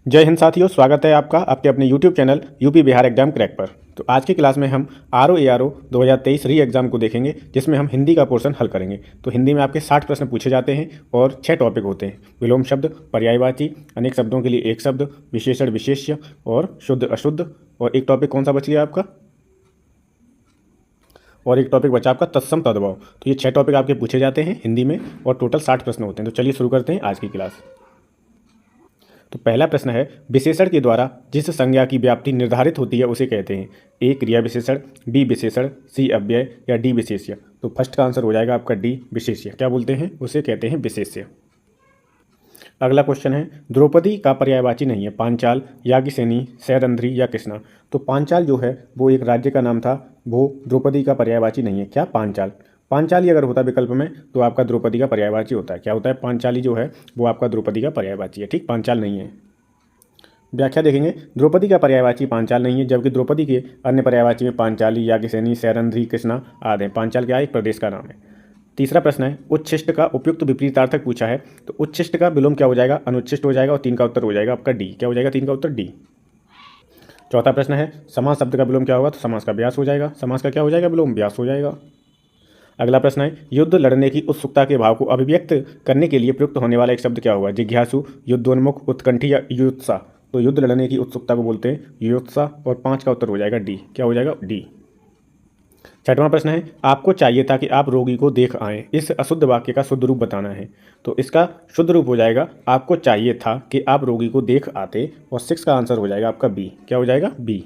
जय हिंद साथियों, स्वागत है आपका आपके अपने YouTube channel UP Bihar exam crack पर। तो आज की क्लास में हम RO ARO 2023 री एग्ज़ाम को देखेंगे, जिसमें हम हिंदी का पोर्शन हल करेंगे। तो हिंदी में आपके 60 प्रश्न पूछे जाते हैं और 6 टॉपिक होते हैं। विलोम शब्द, पर्यायवाची, अनेक शब्दों के लिए एक शब्द, विशेषण विशेष्य और शुद्ध अशुद्ध। और एक टॉपिक कौन सा बच गया आपका? और एक टॉपिक बचा आपका तत्सम तद्भव। तो ये 6 टॉपिक आपके पूछे जाते हैं हिंदी में और टोटल 60 प्रश्न होते हैं। तो चलिए शुरू करते हैं आज की क्लास। तो पहला प्रश्न है, विशेषण के द्वारा जिस संज्ञा की व्याप्ति निर्धारित होती है उसे कहते हैं। ए क्रिया विशेषण, बी विशेषण, सी अव्यय या डी विशेष्य। तो फर्स्ट का आंसर हो जाएगा आपका डी विशेष्य। क्या बोलते हैं? उसे कहते हैं विशेष्य। अगला क्वेश्चन है, द्रौपदी का पर्यायवाची नहीं है। पांचाल, याज्ञसेनी, सैरंध्री या कृष्णा। तो पांचाल जो है वो एक राज्य का नाम था, वो द्रौपदी का पर्यायवाची नहीं है। क्या? पांचाल। पांचाली अगर होता विकल्प में तो आपका द्रौपदी का पर्यायवाची होता है। क्या होता है? पांचाली जो है वो आपका द्रौपदी का पर्यायवाची है। ठीक, पांचाल नहीं है। व्याख्या देखेंगे, द्रौपदी का पर्यायवाची पांचाल नहीं है, जबकि द्रौपदी के अन्य पर्यायवाची में पांचाली, याज्ञसेनी, सैरंध्री, कृष्णा आदि हैं। पांचाल क्या है? एक प्रदेश का नाम है। तीसरा प्रश्न है, उच्छिष्ट का उपयुक्त विपरीतार्थक पूछा है। तो उच्छिष्ट का विलोम क्या हो जाएगा? अनुच्छिष्ट हो जाएगा और 3 का उत्तर हो जाएगा आपका डी। क्या हो जाएगा 3 का उत्तर? डी। चौथा प्रश्न है, समास शब्द का विलोम क्या होगा? तो समास का व्यास हो जाएगा। समास का क्या हो जाएगा? विलोम व्यास हो जाएगा। अगला प्रश्न है, युद्ध लड़ने की उत्सुकता के भाव को अभिव्यक्त करने के लिए प्रयुक्त होने वाला एक शब्द क्या होगा? जिज्ञासु, युद्धोन्मुख, उत्कंठी या युत्सा। तो युद्ध लड़ने की उत्सुकता को बोलते हैं युत्सा और 5 का उत्तर हो जाएगा डी। क्या हो जाएगा? डी। छठवां प्रश्न है, आपको चाहिए था कि आप रोगी को देख आएं। इस अशुद्ध वाक्य का शुद्ध रूप बताना है। तो इसका शुद्ध रूप हो जाएगा, आपको चाहिए था कि आप रोगी को देख आते, और 6 का आंसर हो जाएगा आपका बी। क्या हो जाएगा? बी।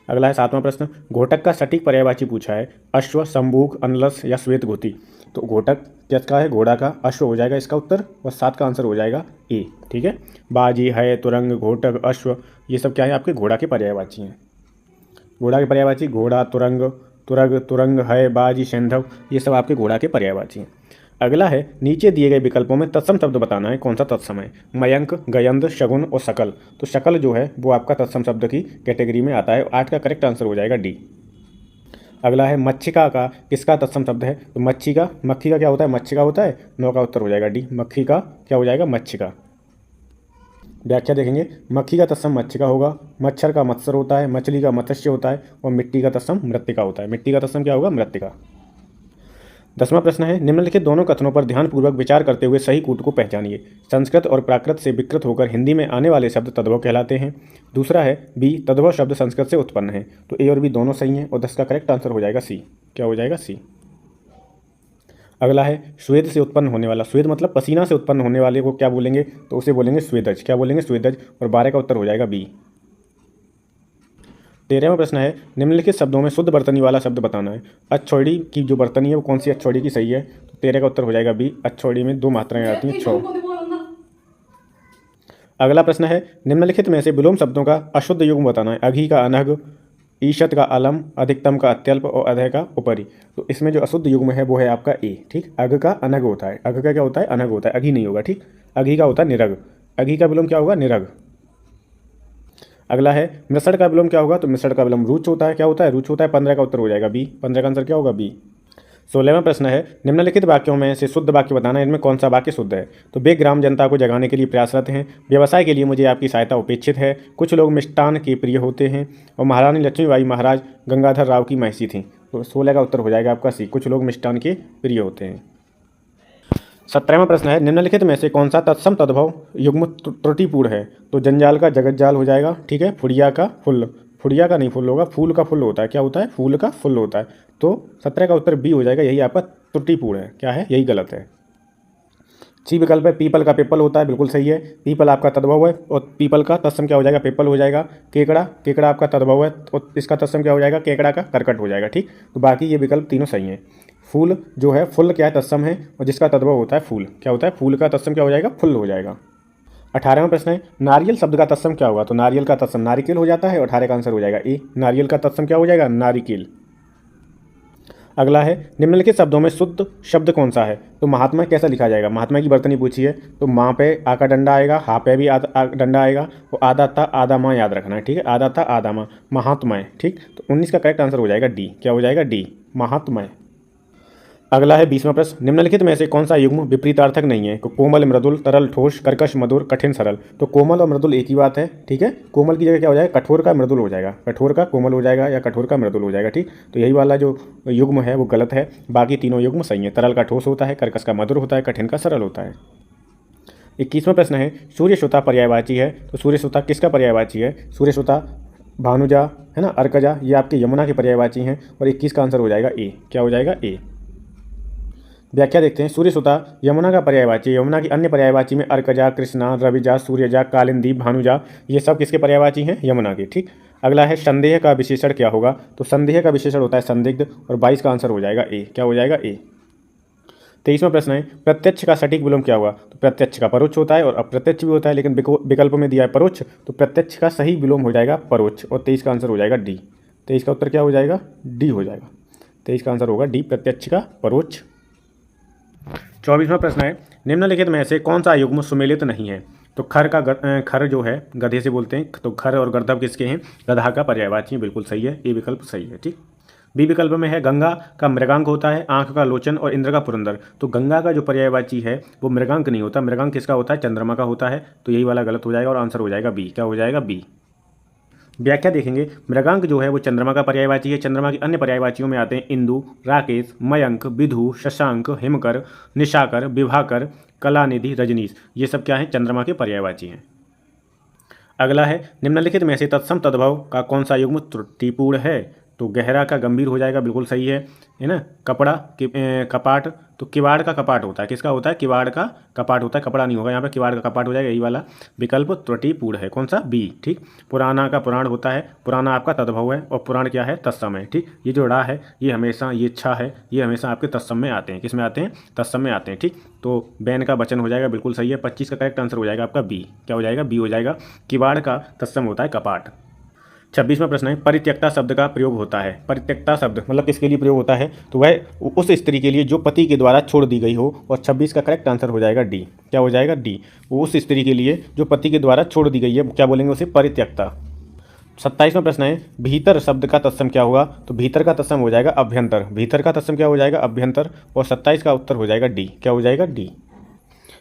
अगला है 7वां प्रश्न, घोटक का सटीक पर्यायवाची पूछा है। अश्व, संबूक, अनलस या श्वेत घोती। तो घोटक किसका है? घोड़ा का। अश्व हो जाएगा इसका उत्तर और 7 का आंसर हो जाएगा ए। ठीक है, बाजी है, तुरंग, घोटक, अश्व, ये सब क्या है? आपके घोड़ा के पर्यायवाची हैं। घोड़ा के पर्यायवाची घोड़ा, तुरंग, तुरग, तुरंग है, बाजी, सैंधव, ये सब आपके घोड़ा के पर्यायवाची हैं। अगला है, नीचे दिए गए विकल्पों में तत्सम शब्द बताना है। कौन सा तत्सम है? मयंक, गयंद, शगुन और सकल। तो शकल जो है वो आपका तत्सम शब्द की कैटेगरी में आता है। 8 का करेक्ट आंसर हो जाएगा डी। अगला है, मच्छिका का किसका तत्सम शब्द है? तो मच्छी का, मक्खी का क्या होता है? मच्छिका होता है। 9 का उत्तर हो जाएगा डी। मक्खी का क्या हो जाएगा? मच्छिका। व्याख्या देखेंगे, मक्खी का तत्सम मच्छिका होगा, मच्छर का मत्सर होता है, मछली का मत्स्य होता है और मिट्टी का तत्सम मृत्तिका होता है। मिट्टी का तत्सम क्या होगा? मृत्तिका। 10वां प्रश्न है, निम्नलिखित दोनों कथनों पर ध्यानपूर्वक विचार करते हुए सही कूट को पहचानिए। संस्कृत और प्राकृत से विकृत होकर हिंदी में आने वाले शब्द तद्भव कहलाते हैं। दूसरा है बी, तद्भव शब्द संस्कृत से उत्पन्न है। तो ए और बी दोनों सही हैं और 10 का करेक्ट आंसर हो जाएगा सी। क्या हो जाएगा? सी। अगला है, स्वेद से उत्पन्न होने वाला, स्वेद मतलब पसीना से उत्पन्न होने वाले को क्या बोलेंगे? तो उसे बोलेंगे स्वेदज। क्या बोलेंगे? स्वेदज। और 12 का उत्तर हो जाएगा बी। 13वां प्रश्न है, निम्नलिखित शब्दों में शुद्ध बर्तनी वाला शब्द बताना है। अच्छौड़ी की जो बर्तनी है वो कौन सी अच्छौड़ी की सही है? तो 13 का उत्तर हो जाएगा बी। अच्छौड़ी में 2 मात्राएं आती हैं, छौ। अगला प्रश्न है, निम्नलिखित में से विलोम शब्दों का अशुद्ध युग्म बताना है। अघी का अनघ, ईशत का अलम, अधिकतम का अत्यल्प और अधय का उपरि। तो इसमें जो अशुद्ध युग्म है वो है आपका ए। ठीक, अघ का अनघ होता है। अघ का क्या होता है? अनघ होता है। अघी नहीं होगा। ठीक, अघी का होता है निरग। अघी का विलोम क्या होगा? निरग। अगला है, मिश्रण का विलोम क्या होगा? तो मिश्रण का विलोम रुच होता है। क्या होता है? रुच होता है। 15 का उत्तर हो जाएगा बी। 15 का आंसर क्या होगा? बी। 16वां प्रश्न है, निम्नलिखित वाक्यों में से शुद्ध वाक्य बताना है। इनमें कौन सा वाक्य शुद्ध है? तो वे ग्राम जनता को जगाने के लिए प्रयासरत हैं, व्यवसाय के लिए मुझे आपकी सहायता अपेक्षित है, कुछ लोग मिष्टान के प्रिय होते हैं, और महारानी लक्ष्मीबाई महाराज गंगाधर राव की महिषी थी। तो 16 का उत्तर हो जाएगा आपका सी, कुछ लोग मिष्टान के प्रिय होते हैं। 17वां प्रश्न है, निम्नलिखित में से कौन सा तत्सम तद्भव युग्म त्रुटिपूर्ण है? तो जंजाल का जगतजाल हो जाएगा। ठीक है, फुड़िया का फुल, फुड़िया का नहीं फुल होगा, फूल का फुल होता है। क्या होता है? फूल का फुल होता है। तो 17 का उत्तर बी हो जाएगा, यही आपका त्रुटिपूर्ण है। क्या है? यही गलत है। सी विकल्प है, पीपल का पेपल होता है, बिल्कुल सही है। पीपल आपका तद्भव है और पीपल का तत्सम क्या हो जाएगा? पेपल हो जाएगा। केकड़ा, केकड़ा आपका तद्भव है और इसका तत्सम क्या हो जाएगा? केकड़ा का करकट हो जाएगा। ठीक, तो बाकी ये विकल्प तीनों सही हैं। फूल जो है, फुल क्या है? तत्सम है और जिसका तद्भव होता है फूल। क्या होता है? फूल का तत्सम क्या हो जाएगा? फुल हो जाएगा। 18वां प्रश्न है, नारियल शब्द का तत्सम क्या होगा? तो नारियल का तत्सम नारिकेल हो जाता है और 18 का आंसर हो जाएगा ए। नारियल का तत्सम क्या हो जाएगा? नारिकेल। अगला है, निम्नलिखित शब्दों में शुद्ध शब्द कौन सा है? तो महात्मा कैसा लिखा जाएगा? महात्मा की बर्तनी पूछी है, तो माँ पे आ का डंडा आएगा, हा पे भी डंडा आएगा और आधा था आधा माँ याद रखना है। ठीक है, आधा था आधा माँ, महात्मा। ठीक, तो 19 का करेक्ट आंसर हो जाएगा डी। क्या हो जाएगा? डी, महात्मा। अगला है 20वां प्रश्न, निम्नलिखित में से कौन सा युग्म विपरीतार्थक नहीं है? कोमल, मृदुल, तरल, ठोस, कर्कश, मधुर, कठिन, सरल। तो कोमल और मृदुल एक ही बात है, ठीक है। कोमल की जगह क्या हो जाएगा? कठोर का मृदुल हो जाएगा, कठोर का कोमल हो जाएगा या कठोर का मृदुल हो जाएगा, ठीक। तो यही वाला जो युग्म है वो गलत है, बाकी तीनों युग्म सही है। तरल का ठोस होता है, कर्कश का मधुर होता है, कठिन का सरल होता है। 21वां प्रश्न है, सूर्यसुता पर्यायवाची है, तो सूर्यसुता किसका पर्यायवाची है? सूर्यसुता भानुजा है ना, अर्कजा, ये आपके यमुना के पर्यायवाची हैं। और 21 का आंसर हो जाएगा ए। क्या हो जाएगा? ए। व्याख्या देखते हैं, सूर्यसुता यमुना का पर्यायवाची, यमुना की अन्य पर्यायवाची में अर्कजा, कृष्णा, रविजा, सूर्यजा, कालिंदी, भानुजा, ये सब किसके पर्यायवाची हैं? यमुना के, ठीक। अगला है, संदेह का विशेषण क्या होगा? तो संदेह का विशेषण होता है संदिग्ध, और 22 का आंसर हो जाएगा ए। क्या हो जाएगा? ए। 23वां प्रश्न है, प्रत्यक्ष का सटीक विलोम क्या हुआ? तो प्रत्यक्ष का परोक्ष होता है और अप्रत्यक्ष भी होता है, लेकिन विकल्प में दिया है परोक्ष, तो प्रत्यक्ष का सही विलोम हो जाएगा परोक्ष, और 23 का आंसर हो जाएगा डी। 23 का उत्तर क्या हो जाएगा? डी हो जाएगा। 23 का आंसर होगा डी, प्रत्यक्ष का परोक्ष। 24वां प्रश्न है, निम्नलिखित में से कौन सा युग्म सुमेलित नहीं है? तो खर जो है गधे से बोलते हैं, तो खर और गर्दभ किसके हैं? गधा का पर्यायवाची, बिल्कुल सही है, ये विकल्प सही है, ठीक। बी विकल्प में है, गंगा का मृगांक होता है, आंख का लोचन और इंद्र का पुरंदर। तो गंगा का जो पर्यायवाची है वो मृगांक नहीं होता, मृगांक किसका होता है? चंद्रमा का होता है। तो यही वाला गलत हो जाएगा और आंसर हो जाएगा बी। क्या हो जाएगा? बी। व्याख्या देखेंगे, मृगांक जो है वो चंद्रमा का पर्यायवाची है। चंद्रमा की अन्य पर्यायवाचियों में आते हैं इंदु, राकेश, मयंक, विधु, शशांक, हिमकर, निशाकर, विभाकर, कलानिधि, रजनीश, ये सब क्या है? चंद्रमा के पर्यायवाची हैं। अगला है, निम्नलिखित में से तत्सम तद्भव का कौन सा युग्म त्रुटिपूर्ण है? तो गहरा का गंभीर हो जाएगा, बिल्कुल सही है ना। कपड़ा कपाट, तो किवाड़ का कपाट होता है, किसका होता है? किवाड़ का कपाट होता है, कपड़ा नहीं होगा यहाँ पे, किवाड़ का कपाट हो जाएगा, यही वाला विकल्प त्रुटिपूर्ण है। कौन सा? बी, ठीक। पुराना का पुराण होता है, पुराना आपका तद्भव है, और पुराण क्या है? तत्सम है, ठीक। ये जो ड़ा है ये हमेशा, ये इच्छा है, ये हमेशा आपके तत्सम में आते हैं। किस में आते हैं? तत्सम में आते हैं, ठीक। तो बैन का वचन हो जाएगा, बिल्कुल सही है। 25 का करेक्ट आंसर हो जाएगा आपका बी। क्या हो जाएगा? बी हो जाएगा। किवाड़ का तत्सम होता है कपाट। 26वां प्रश्न है, परित्यक्ता शब्द का प्रयोग होता है। परित्यक्ता शब्द मतलब किसके लिए प्रयोग होता है? तो वह उस स्त्री के लिए जो पति के द्वारा छोड़ दी गई हो, और 26 का करेक्ट आंसर हो जाएगा डी। क्या हो जाएगा? डी। वो उस स्त्री के लिए जो पति के द्वारा छोड़ दी गई है, क्या बोलेंगे उसे? परित्यक्ता। 27वां प्रश्न है, भीतर शब्द का तत्सम क्या होगा? तो भीतर का तत्सम हो जाएगा अभ्यंतर। भीतर का तत्सम क्या हो जाएगा? अभ्यंतर, और 27 का उत्तर हो जाएगा डी। क्या हो जाएगा? डी।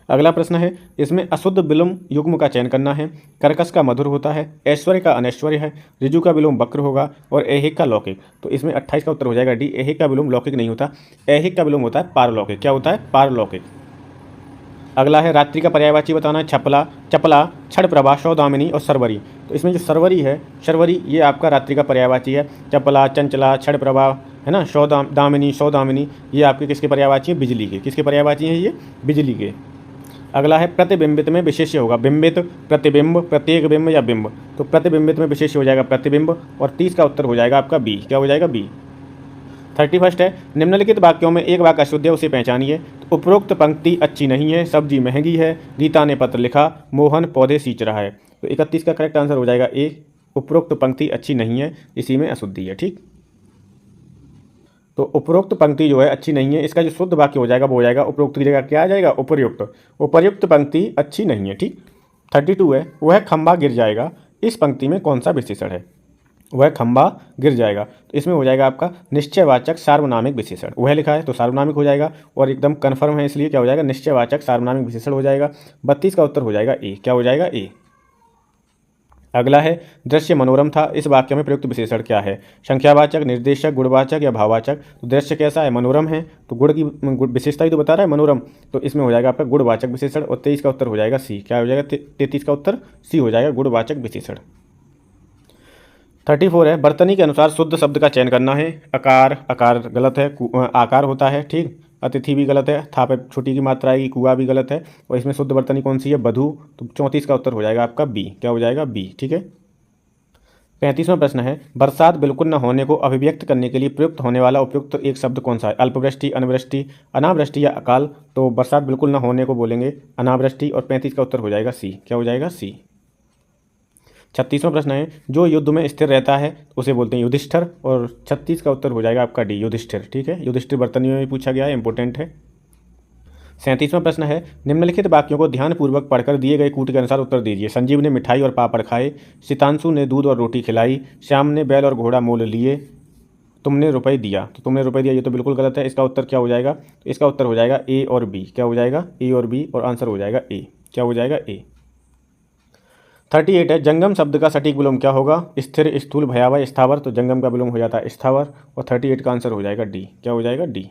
अगला प्रश्न है, इसमें अशुद्ध विलोम युग्म का चयन करना है। कर्कश का मधुर होता है, ऐश्वर्य का अनैश्वर्य है, ऋजु का विलोम वक्र होगा, और ऐहिक का लौकिक। तो इसमें 28 का उत्तर हो जाएगा डी। ऐहिक का विलोम लौकिक नहीं होता, ऐहिक का विलोम होता है पारलौकिक। क्या होता है? पारलौकिक। अगला है, रात्रि का पर्यायवाची बताना है। छपला, चपला, क्षण प्रभा, सौदामिनी और सरवरी। तो इसमें जो सरवरी है, शर्वरी, ये आपका रात्रि का पर्यायवाची है। चपला, चंचला, क्षण प्रभा है ना, दामिनी, सौदामिनी, ये आपके किसके पर्यायवाची है? बिजली के। किसके पर्यायवाची हैं ये? बिजली के। अगला है, प्रतिबिंबित में विशेष्य होगा। बिंबित, प्रतिबिंब, प्रत्येक बिंब या बिंब। तो प्रतिबिंबित में विशेष्य हो जाएगा प्रतिबिंब, और 30 का उत्तर हो जाएगा आपका बी। क्या हो जाएगा? बी। 31 है, निम्नलिखित वाक्यों में एक वाक्य अशुद्ध है, उसे पहचानिए। तो उपरोक्त पंक्ति अच्छी नहीं है, सब्जी महंगी है, गीता ने पत्र लिखा, मोहन पौधे सींच रहा है। तो 31 का करेक्ट आंसर हो जाएगा ए। उपरोक्त पंक्ति अच्छी नहीं है, इसी में अशुद्धि है, ठीक। तो उपरोक्त पंक्ति जो है अच्छी नहीं है, इसका जो शुद्ध वाक्य हो जाएगा वो हो जाएगा, उपरोक्त की जगह क्या आ जाएगा? उपर्युक्त। उपर्युक्त पंक्ति अच्छी नहीं है, ठीक। 32 है, वह खंभा गिर जाएगा, इस पंक्ति में कौन सा विशेषण है? वह खंभा गिर जाएगा, तो इसमें हो जाएगा आपका निश्चयवाचक सार्वनामिक विशेषण। वह लिखा है तो सार्वनामिक हो जाएगा, और एकदम कन्फर्म है इसलिए क्या हो जाएगा? निश्चयवाचक सार्वनामिक विशेषण हो जाएगा। 32 का उत्तर हो जाएगा ए। क्या हो जाएगा? ए। अगला है, दृश्य मनोरम था, इस वाक्य में प्रयुक्त विशेषण क्या है? संख्यावाचक, निर्देशक, गुणवाचक या भाववाचक। तो दृश्य कैसा है? मनोरम है, तो गुण की विशेषता ही तो बता रहा है मनोरम, तो इसमें हो जाएगा आपका गुणवाचक विशेषण, और 23 का उत्तर हो जाएगा सी। क्या हो जाएगा? 33 का उत्तर सी हो जाएगा, गुणवाचक विशेषण। 34 है, बर्तनी के अनुसार शुद्ध शब्द का चयन करना है। आकार, आकार गलत है, आकार होता है, ठीक। अतिथि भी गलत है, था पे छोटी की मात्रा आएगी, कुआ भी गलत है, और इसमें शुद्ध बर्तनी कौन सी है? बधू। तो 34 का उत्तर हो जाएगा आपका बी। क्या हो जाएगा? बी, ठीक है। 35वां प्रश्न है, बरसात बिल्कुल न होने को अभिव्यक्त करने के लिए प्रयुक्त होने वाला उपयुक्त एक शब्द कौन सा है? अल्पवृष्टि, अनावृष्टि, अनावृष्टि या अकाल। तो बरसात बिल्कुल न होने को बोलेंगे अनावृष्टि, और 35 का उत्तर हो जाएगा सी। क्या हो जाएगा? सी। 36वां प्रश्न है, जो युद्ध में स्थिर रहता है उसे बोलते हैं युधिष्ठिर, और 36 का उत्तर हो जाएगा आपका डी, युधिष्ठिर, ठीक है। युधिष्ठिर बर्तनी में भी पूछा गया है, इंपॉर्टेंट है। 37वां प्रश्न है, निम्नलिखित वाक्यों को ध्यानपूर्वक पढ़कर दिए गए कूट के अनुसार उत्तर दीजिए। संजीव ने मिठाई और पापड़ खाए, सितांशु ने दूध और रोटी खिलाई, श्याम ने बैल और घोड़ा मोल लिए, तुमने रुपए दिया, तो तुमने रुपए दिया ये तो बिल्कुल गलत है। इसका उत्तर क्या हो जाएगा? तो इसका उत्तर हो जाएगा ए और बी। क्या हो जाएगा? ए और बी, और आंसर हो जाएगा ए। क्या हो जाएगा? ए। 38 है, जंगम शब्द का सटीक विलोम क्या होगा? स्थिर, स्थूल, भयावह, स्थावर। तो जंगम का विलोम हो जाता है स्थावर, और 38 का आंसर हो जाएगा डी। क्या हो जाएगा? डी।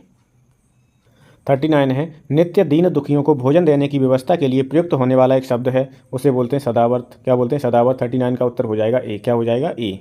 39 है, नित्य दीन दुखियों को भोजन देने की व्यवस्था के लिए प्रयुक्त होने वाला एक शब्द है, उसे बोलते हैं सदावर्त। क्या बोलते हैं? सदावर्त। 39 का उत्तर हो जाएगा ए। क्या हो जाएगा? ए।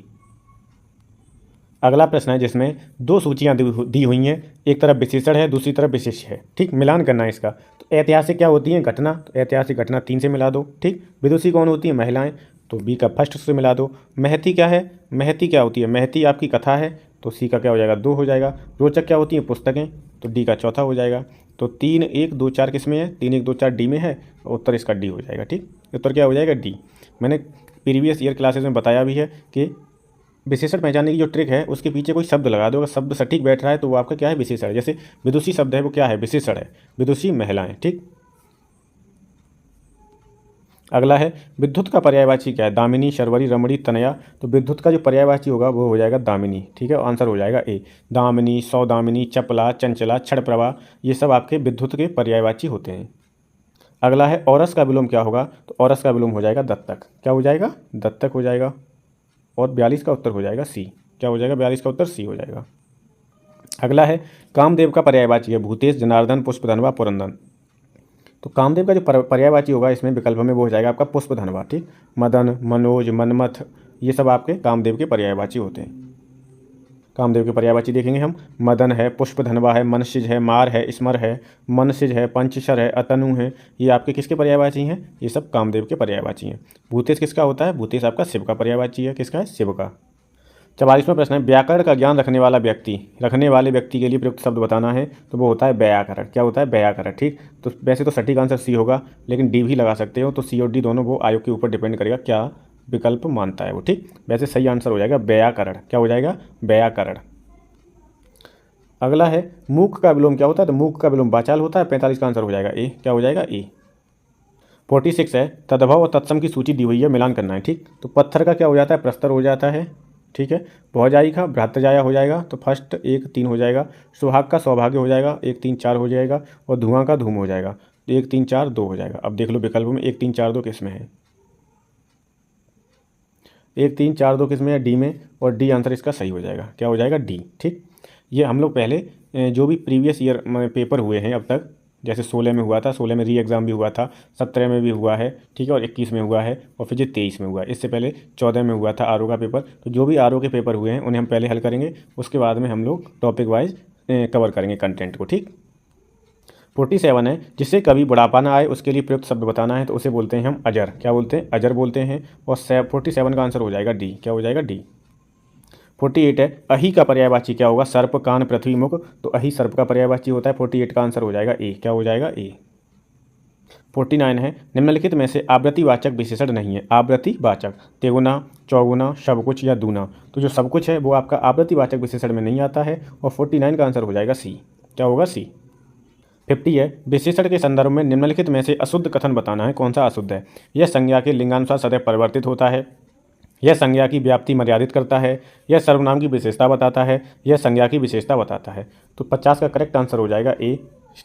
अगला प्रश्न है जिसमें दो सूचियां दी हुई हैं, एक तरफ विशेषण है, दूसरी तरफ विशेष्य है। ठीक, मिलान करना है इसका। तो ऐतिहासिक क्या होती है? घटना। तो ऐतिहासिक घटना 3 से मिला दो। ठीक, विदुषी कौन होती है? महिलाएं। तो बी का फर्स्ट से मिला दो। महती क्या है? महती क्या होती है? महती आपकी कथा है, तो सी का क्या हो जाएगा? 2 हो जाएगा। रोचक क्या होती है? पुस्तकें। तो डी का चौथा हो जाएगा। तो 3 1 2 4 किस में है? 3 1 2 4 डी में है, उत्तर इसका डी हो जाएगा। ठीक, उत्तर क्या हो जाएगा? डी। मैंने प्रीवियस ईयर क्लासेस में बताया भी है कि विशेषण पहचानने की जो ट्रिक है उसके पीछे कोई शब्द लगा दो, अगर शब्द सटीक बैठ रहा है तो वो आपका क्या है? विशेषण है। जैसे विदुषी शब्द है वो क्या है? विशेषण है। विदुषी महिलाएं। ठीक, अगला है विद्युत का पर्यायवाची क्या है? दामिनी, शर्वरी, रमणी, तनया। तो विद्युत का जो पर्यायवाची होगा वो हो जाएगा दामिनी। ठीक है, आंसर हो जाएगा ए। दामिनी, सौदामिनी, चपला, चंचला, क्षण प्रभा, ये सब आपके विद्युत के पर्यायवाची होते हैं। अगला है औरस का विलोम क्या होगा? तो औरस का विलोम हो जाएगा दत्तक। क्या हो जाएगा? दत्तक हो जाएगा, और 42 का उत्तर हो जाएगा सी। क्या हो जाएगा? 42 का उत्तर सी हो जाएगा। अगला है कामदेव का पर्यायवाची है भूतेश, जनार्दन, पुष्पधनवा, पुरंदन। तो कामदेव का जो पर्यायवाची होगा इसमें विकल्प में वो हो जाएगा आपका पुष्पधनवा। ठीक, मदन, मनोज, मनमथ, ये सब आपके कामदेव के पर्यायवाची होते हैं। कामदेव के पर्यायवाची देखेंगे हम। मदन है, पुष्पधनवा है, मनसिज है, मार है, स्मर है, मनसिज है, पंचशर है, अतनु है, ये आपके किसके पर्यायवाची हैं? ये सब कामदेव के पर्यायवाची हैं। भूतेश किसका होता है? भूतेश आपका शिव का पर्यायवाची है। किसका है? शिव का। 44वां प्रश्न है, व्याकरण का ज्ञान रखने वाले व्यक्ति के लिए प्रयुक्त शब्द बताना है, तो वो होता है व्याकरण। क्या होता है? व्याकरण। ठीक, तो वैसे तो सटीक आंसर सी होगा, लेकिन डी भी लगा सकते हो। तो सी और डी दोनों वो आयोग के ऊपर डिपेंड करेगा क्या विकल्प मानता है वो। ठीक, वैसे सही आंसर हो जाएगा व्याकरण। क्या हो जाएगा? व्याकरण। अगला है मूक का विलोम क्या होता है? तो मूक का विलोम वाचाल होता है। 45 का आंसर हो जाएगा ए। क्या हो जाएगा? ए। 46 है, तद्भव और तत्सम की सूची दी हुई है, मिलान करना है। ठीक, तो पत्थर का क्या हो जाता है? प्रस्तर हो जाता है। ठीक है, भौजाई का भ्रातृजाया हो जाएगा, तो फर्स्ट 1 3 हो जाएगा। सुहाग का सौभाग्य हो जाएगा, 1 3 4 हो जाएगा, और धुआं का धूम हो जाएगा, तो 1 3 4 2 हो जाएगा। अब देख लो विकल्प में 1 3 4 2 किस में है? 1 3 4 2 किस में है? डी में, और डी आंसर इसका सही हो जाएगा। क्या हो जाएगा? डी। ठीक, ये हम लोग पहले जो भी प्रीवियस ईयर में पेपर हुए हैं अब तक, जैसे 16 में हुआ था, 16 में री एग्ज़ाम भी हुआ था, 17 में भी हुआ है। ठीक है, और 21 में हुआ है, और फिर जो 23 में हुआ है। इससे पहले 14 में हुआ था आर का पेपर। तो जो भी आर के पेपर हुए हैं उन्हें हम पहले हल करेंगे, उसके बाद में हम लोग टॉपिक वाइज कवर करेंगे कंटेंट को। ठीक, 47 है, जिससे कभी बुढ़ापा ना आए उसके लिए प्रयुक्त शब्द बताना है, तो उसे बोलते हैं हम अजर। क्या बोलते हैं? अजर बोलते हैं। और 47 का आंसर हो जाएगा डी। क्या हो जाएगा? डी। 48 है, अही का पर्यायवाची क्या होगा? सर्प, कान, पृथ्वी, मुख। तो अही सर्प का पर्यायवाची होता है। 48 का आंसर हो जाएगा ए। क्या हो जाएगा? ए। 49 है, निम्नलिखित में से आवृत्तिवाचक विशेषण नहीं है। आवृत्तिवाचक तेगुना, चौगुना, सब कुछ या दूना। तो जो सब कुछ है वो आपका आवृत्तिवाचक विशेषण में नहीं आता है, और 49 का आंसर हो जाएगा सी। क्या होगा? सी। 50 है, विशेषण के संदर्भ में निम्नलिखित में से अशुद्ध कथन बताना है, कौन सा अशुद्ध है? यह संज्ञा के लिंगानुसार सदैव परिवर्तित होता है, यह संज्ञा की व्याप्ति मर्यादित करता है, यह सर्वनाम की विशेषता बताता है, यह संज्ञा की विशेषता बताता है। तो 50 का करेक्ट आंसर हो जाएगा ए।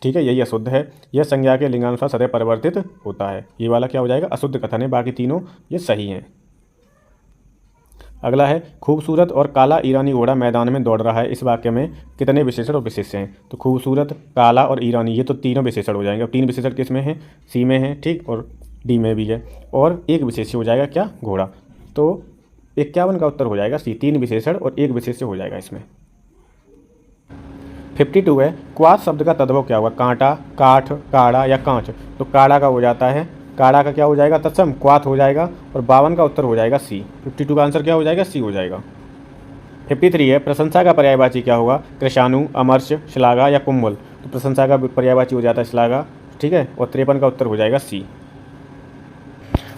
ठीक है, यही अशुद्ध है। यह संज्ञा के लिंगानुसार सदैव परिवर्तित होता है, ये वाला क्या हो जाएगा? अशुद्ध कथन है। बाकी तीनों ये सही हैं। अगला है, खूबसूरत और काला ईरानी घोड़ा मैदान में दौड़ रहा है, इस वाक्य में कितने विशेषण और विशेष्य हैं? तो खूबसूरत, काला और ईरानी, ये तो तीनों विशेषण हो जाएंगे। अब 3 विशेषण किस में है? सी में है। ठीक, और डी में भी है, और एक विशेष्य हो जाएगा क्या? घोड़ा। तो 51 का उत्तर हो जाएगा सी। 3 विशेषण और एक विशेष्य हो जाएगा इसमें। 52 है, क्वाथ शब्द का तद्भव क्या होगा? कांटा, काठ, काड़ा या कांच। तो काड़ा का हो जाता है, काड़ा का क्या हो जाएगा? तत्सम क्वाथ हो जाएगा, और 52 का उत्तर हो जाएगा सी। 52 का आंसर क्या हो जाएगा? सी हो जाएगा। 53 है, प्रशंसा का पर्यायवाची क्या होगा? कृशाणु, अमर्ष, श्लाघा या कुम्भल। तो प्रशंसा का पर्यायवाची हो जाता है श्लाघा। ठीक है, और 53 का उत्तर हो जाएगा सी।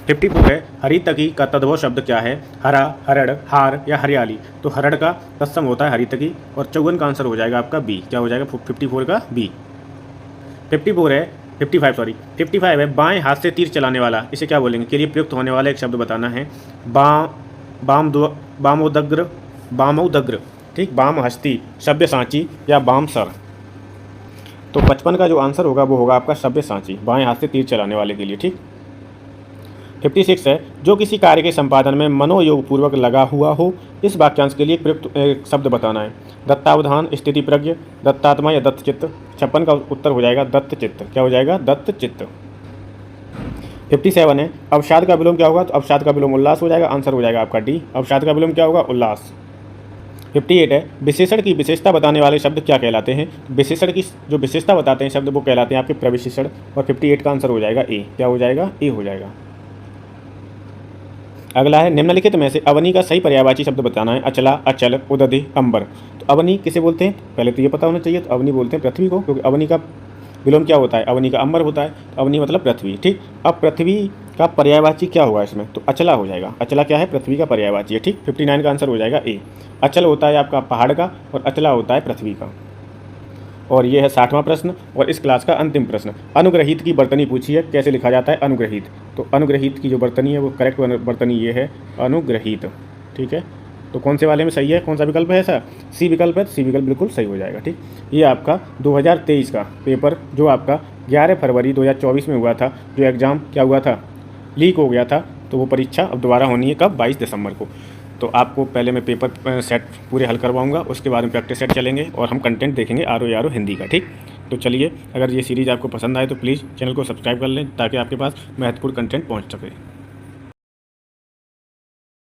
52 है, हरितकी का तद्भव शब्द क्या है? हरा, हरड़, हार या हरियाली। तो हरड़ का तत्सम होता है हरितकी, और 54 का आंसर हो जाएगा आपका बी। क्या हो जाएगा? 54 का बी। 55 है, बाएं हाथ से तीर चलाने वाला, इसे क्या बोलेंगे? के लिए प्रयुक्त होने वाला एक शब्द बताना है। बामोदग्र, ठीक, वाम हस्ती, सव्यसाची या वामसर। तो 55 का जो आंसर होगा वो होगा आपका सव्यसाची, बाएं हाथ से तीर चलाने वाले के लिए। ठीक। 56 है, जो किसी कार्य के संपादन में मनोयोग पूर्वक लगा हुआ हो, इस वाक्यांश के लिए एक प्रयुक्त शब्द बताना है। दत्तावधान, स्थिति प्रज्ञ, दत्तात्मा या दत्तचित्त। 56 का उत्तर हो जाएगा दत्तचित्त। क्या हो जाएगा? दत्तचित्त। 57 है, अवसाद का विलोम क्या होगा? तो अवसाद का विलोम उल्लास हो जाएगा, आंसर हो जाएगा आपका डी। अवसाद का विलोम क्या होगा? उल्लास। 58 है, विशेषण की विशेषता बताने वाले शब्द क्या कहलाते हैं? विशेषण की जो विशेषता बताते हैं शब्द वो कहलाते हैं आपके प्रविशेषण। और 58 का आंसर हो जाएगा ए। क्या हो जाएगा? ए हो जाएगा। अगला है, निम्नलिखित में से अवनी का सही पर्यायवाची शब्द बताना है। अचला, अचल, उदधि, अंबर। तो अवनी किसे बोलते हैं? पहले तो ये पता होना चाहिए। तो अवनी बोलते हैं पृथ्वी को, क्योंकि अवनी का विलोम क्या होता है? अवनी का अंबर होता है। तो अवनी मतलब पृथ्वी। ठीक। अब पृथ्वी का पर्यायवाची क्या होगा इसमें? तो अचला हो जाएगा। अचला क्या है? पृथ्वी का पर्यायवाची है। ठीक। 59 का आंसर हो जाएगा ए। अचल होता है आपका पहाड़ का और अचला होता है पृथ्वी का। और ये है 60वां प्रश्न और इस क्लास का अंतिम प्रश्न। अनुग्रहित की बर्तनी पूछी है, कैसे लिखा जाता है अनुग्रहित? तो अनुग्रहित की जो बर्तनी है वो करेक्ट बर्तनी ये है अनुग्रहित। ठीक है। तो कौन से वाले में सही है? कौन सा विकल्प है ऐसा? सी विकल्प है। सी विकल्प बिल्कुल सही हो जाएगा। ठीक। ये आपका 2023 का पेपर जो आपका 11 फरवरी 2024 में हुआ था, जो एग्ज़ाम क्या हुआ था? लीक हो गया था। तो वो परीक्षा अब दोबारा होनी है कब? 22 दिसंबर को। तो आपको पहले मैं पेपर सेट पूरे हल करवाऊंगा, उसके बाद में प्रैक्टिस सेट चलेंगे और हम कंटेंट देखेंगे आर हिंदी का। ठीक। तो चलिए, अगर ये सीरीज़ आपको पसंद आए तो प्लीज़ चैनल को सब्सक्राइब कर लें ताकि आपके पास महत्वपूर्ण कंटेंट पहुंच सके।